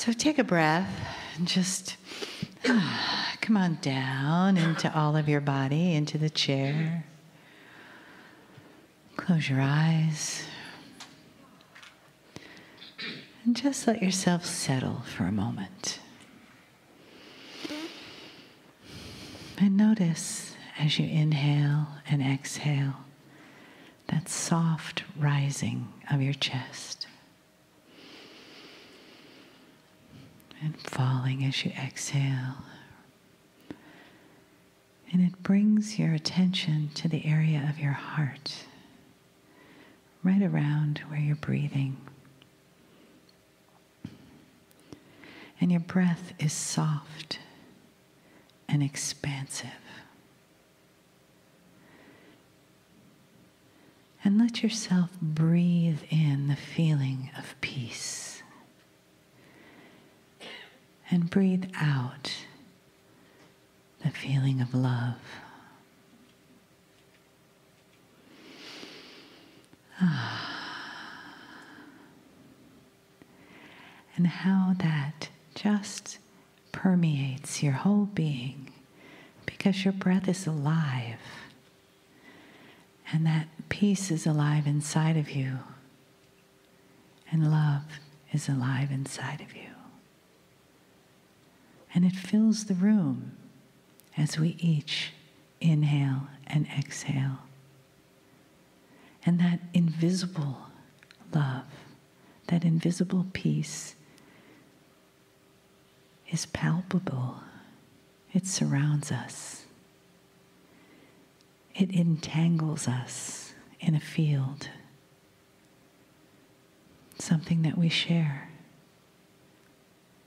So take a breath and just come on down into all of your body, into the chair. Close your eyes. And just let yourself settle for a moment. And notice as you inhale and exhale that soft rising of your chest. And falling as you exhale. And it brings your attention to the area of your heart, right around where you're breathing. And your breath is soft and expansive. And let yourself breathe in the feeling of peace. And breathe out the feeling of love. And how that just permeates your whole being, because your breath is alive. And that peace is alive inside of you. And love is alive inside of you. And it fills the room as we each inhale and exhale. And that invisible love, that invisible peace is palpable. It surrounds us. It entangles us in a field, something that we share.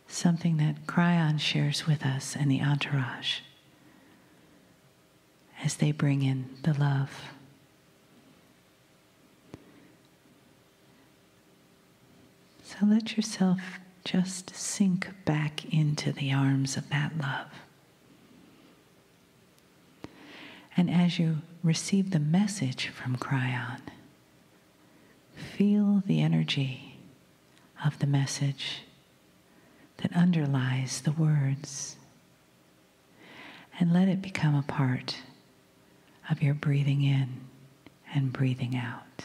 Something that Kryon shares with us and the entourage as they bring in the love. So let yourself just sink back into the arms of that love. And as you receive the message from Kryon, feel the energy of the message that underlies the words, and let it become a part of your breathing in and breathing out.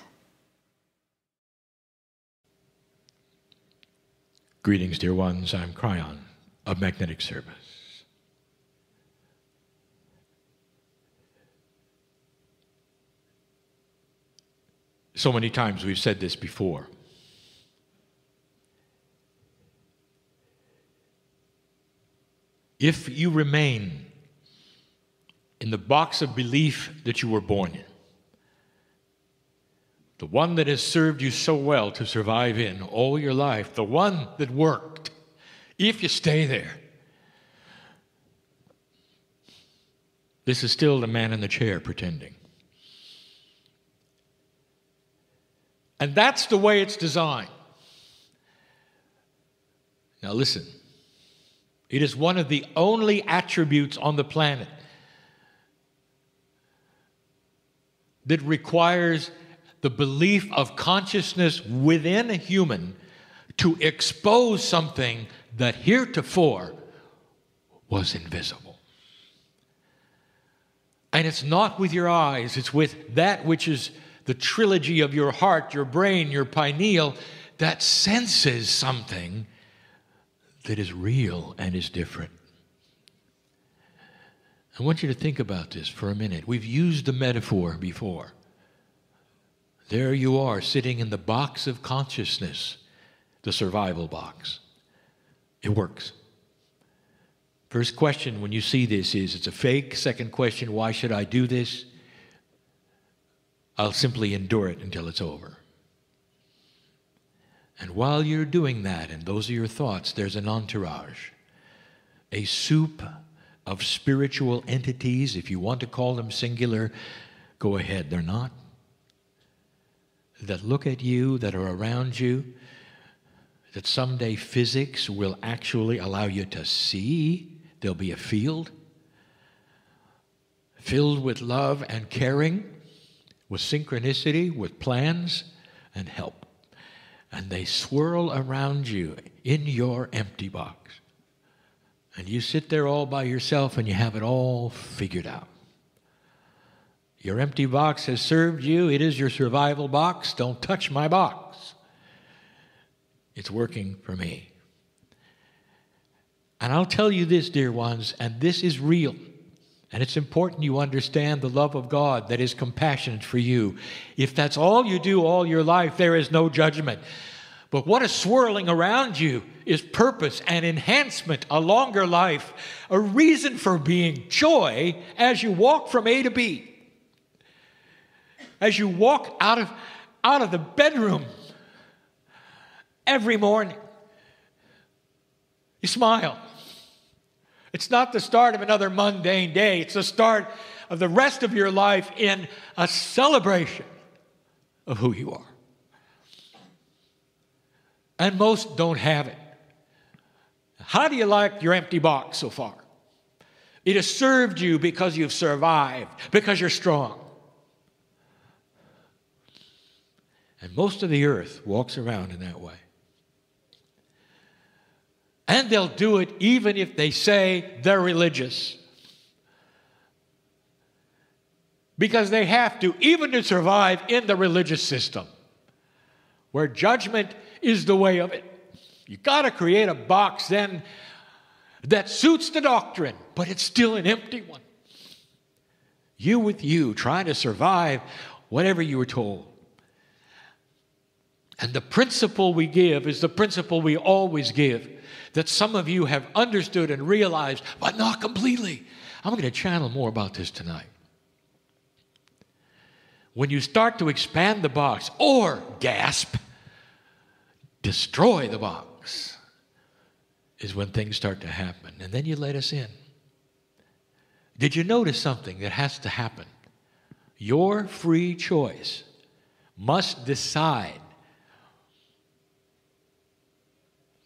Greetings, dear ones. I'm Kryon of Magnetic Service. So many times we've said this before. If you remain in the box of belief that you were born in, the one that has served you so well to survive in all your life, the one that worked, if you stay there, this is still the man in the chair pretending. And that's the way it's designed. Now listen. It is one of the only attributes on the planet that requires the belief of consciousness within a human to expose something that heretofore was invisible. And it's not with your eyes, it's with that which is the trilogy of your heart, your brain, your pineal, that senses something that is real and is different. I want you to think about this for a minute. We've used the metaphor before. There you are, sitting in the box of consciousness, the survival box. It works. First question when you see this is, it's a fake. Second question, why should I do this? I'll simply endure it until it's over. And while you're doing that, and those are your thoughts, there's an entourage, a soup of spiritual entities. If you want to call them singular, go ahead. They're not. That look at you, that are around you, that someday physics will actually allow you to see. There'll be a field filled with love and caring, with synchronicity, with plans and help. and they swirl around you in your empty box. And you sit there all by yourself and you have it all figured out. Your empty box has served you. It is your survival box. Don't touch my box. It's working for me. And I'll tell you this, dear ones, and this is real. And it's important you understand the love of God that is compassionate for you. If that's all you do all your life, there is no judgment. But what is swirling around you is purpose and enhancement, a longer life, a reason for being, joy as you walk from A to B. As you walk out of the bedroom every morning, you smile. It's not the start of another mundane day. It's the start of the rest of your life in a celebration of who you are. And most don't have it. How do you like your empty box so far? It has served you because you've survived, because you're strong. And most of the earth walks around in that way. And they'll do it even if they say they're religious. Because they have to, even to survive in the religious system, where judgment is the way of it. You've got to create a box then that suits the doctrine, but it's still an empty one. You with you, trying to survive whatever you were told. And the principle we give is the principle we always give, that some of you have understood and realized, but not completely. I'm going to channel more about this tonight. When you start to expand the box, or gasp, destroy the box, is when things start to happen. And then you let us in. Did you notice something that has to happen? Your free choice must decide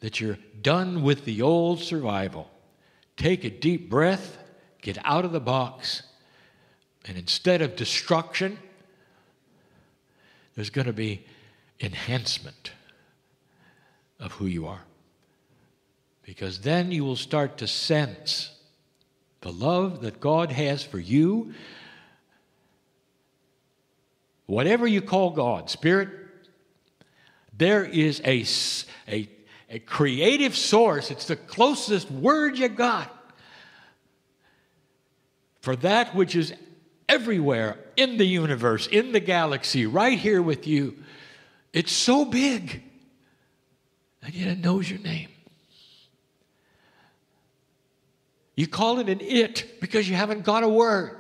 that you're done with the old survival. Take a deep breath, get out of the box, and instead of destruction, there's going to be enhancement of who you are. Because then you will start to sense the love that God has for you. Whatever you call God, Spirit, there is a creative source. It's the closest word you got for that which is everywhere in the universe, in the galaxy, right here with you. It's so big, and yet it knows your name. You call it an it because you haven't got a word.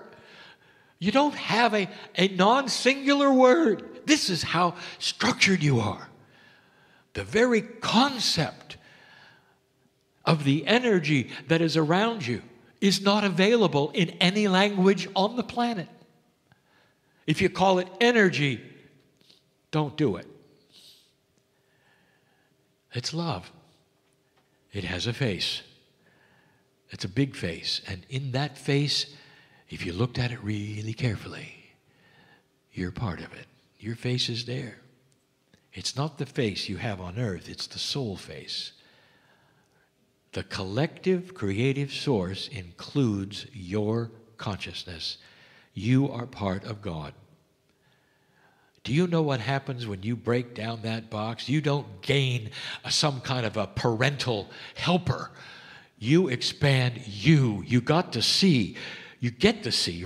You don't have a non-singular word. This is how structured you are. The very concept of the energy that is around you is not available in any language on the planet. If you call it energy, don't do it. It's love. It has a face. It's a big face. And in that face, if you looked at it really carefully, you're part of it. Your face is there. It's not the face you have on earth, it's the soul face. The collective creative source includes your consciousness. You are part of God. Do you know what happens when you break down that box? You don't gain some kind of a parental helper. You expand you. You get to see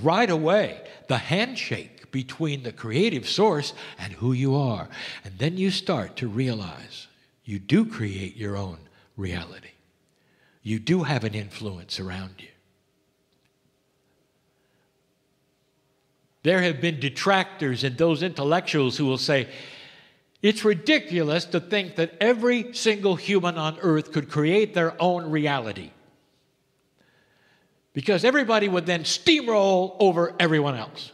right away the handshake between the creative source and who you are. And then you start to realize you do create your own reality. You do have an influence around you. There have been detractors and those intellectuals who will say, it's ridiculous to think that every single human on earth could create their own reality. Because everybody would then steamroll over everyone else.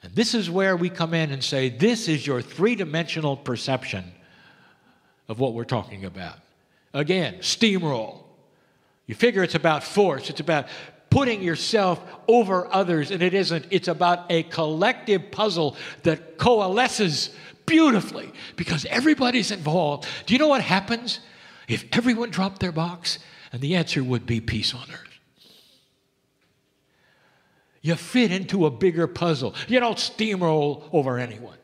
And this is where we come in and say, this is your three-dimensional perception of what we're talking about. Again, steamroll. You figure it's about force. It's about putting yourself over others, and it isn't. It's about a collective puzzle that coalesces beautifully because everybody's involved. Do you know what happens if everyone dropped their box? And the answer would be peace on earth. You fit into a bigger puzzle. You don't steamroll over anyone.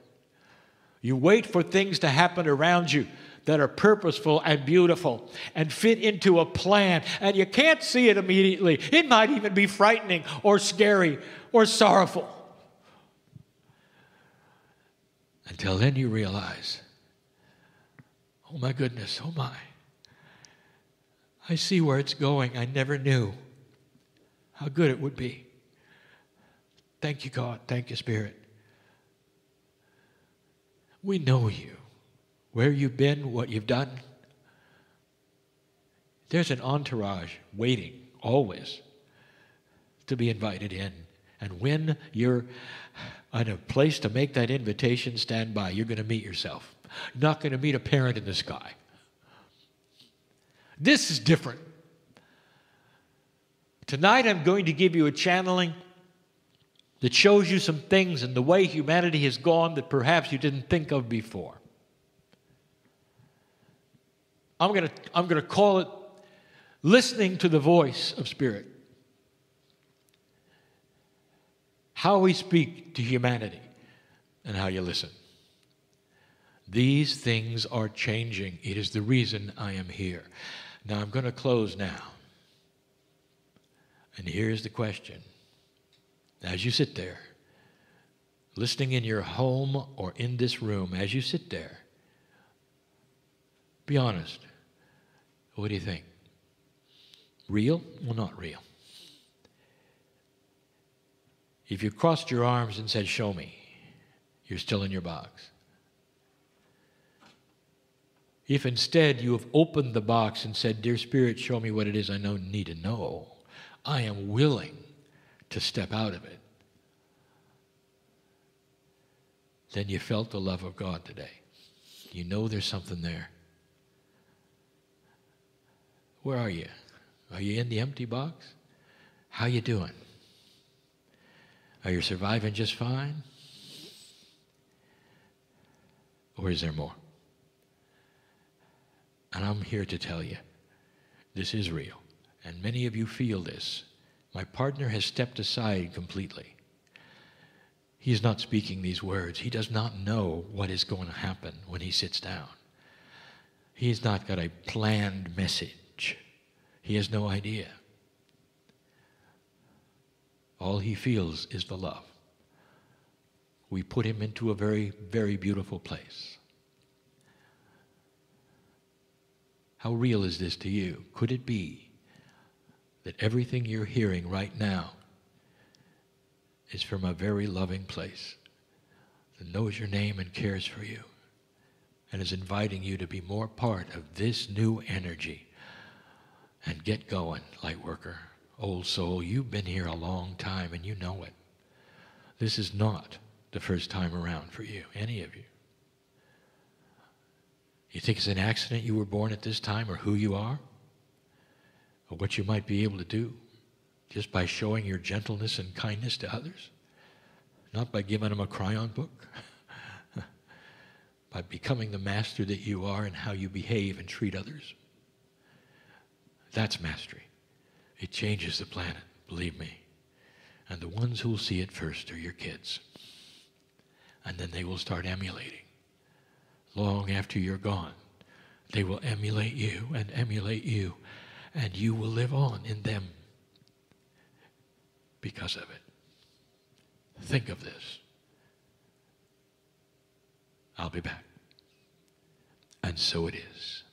You wait for things to happen around you that are purposeful and beautiful and fit into a plan. And you can't see it immediately. It might even be frightening or scary or sorrowful. Until then you realize, oh my goodness, oh my. I see where it's going. I never knew how good it would be. Thank you, God. Thank you, Spirit. We know you, where you've been, what you've done. There's an entourage waiting always to be invited in. And when you're in a place to make that invitation, stand by. You're going to meet yourself. You're not going to meet a parent in the sky. This is different. Tonight I'm going to give you a channeling that shows you some things in the way humanity has gone that perhaps you didn't think of before. I'm going to call it listening to the voice of Spirit. How we speak to humanity and how you listen. These things are changing. It is the reason I am here. Now I'm going to close now. And here's the question. As you sit there, listening in your home or in this room, as you sit there, be honest. What do you think? Real? Well, not real. If you crossed your arms and said, show me, you're still in your box. If instead you have opened the box and said, dear Spirit, show me what it is I need to know, I am willing to step out of it, then you felt the love of God today. You know there's something there. Where are you? Are you in the empty box? How you doing? Are you surviving just fine? Or is there more? And I'm here to tell you, this is real. And many of you feel this. My partner has stepped aside completely. He is not speaking these words. He does not know what is going to happen when he sits down. He's not got a planned message. He has no idea. All he feels is the love. We put him into a very, very beautiful place. How real is this to you? Could it be that everything you're hearing right now is from a very loving place that knows your name and cares for you and is inviting you to be more part of this new energy and get going, light worker, old soul. You've been here a long time and you know it. This is not the first time around for you, any of you. You think it's an accident you were born at this time or who you are? Or what you might be able to do just by showing your gentleness and kindness to others? Not by giving them a crayon book. By becoming the master that you are and how you behave and treat others. That's mastery. It changes the planet, believe me. And the ones who will see it first are your kids. And then they will start emulating. Long after you're gone, they will emulate you, and you will live on in them because of it. Think of this. I'll be back. And so it is.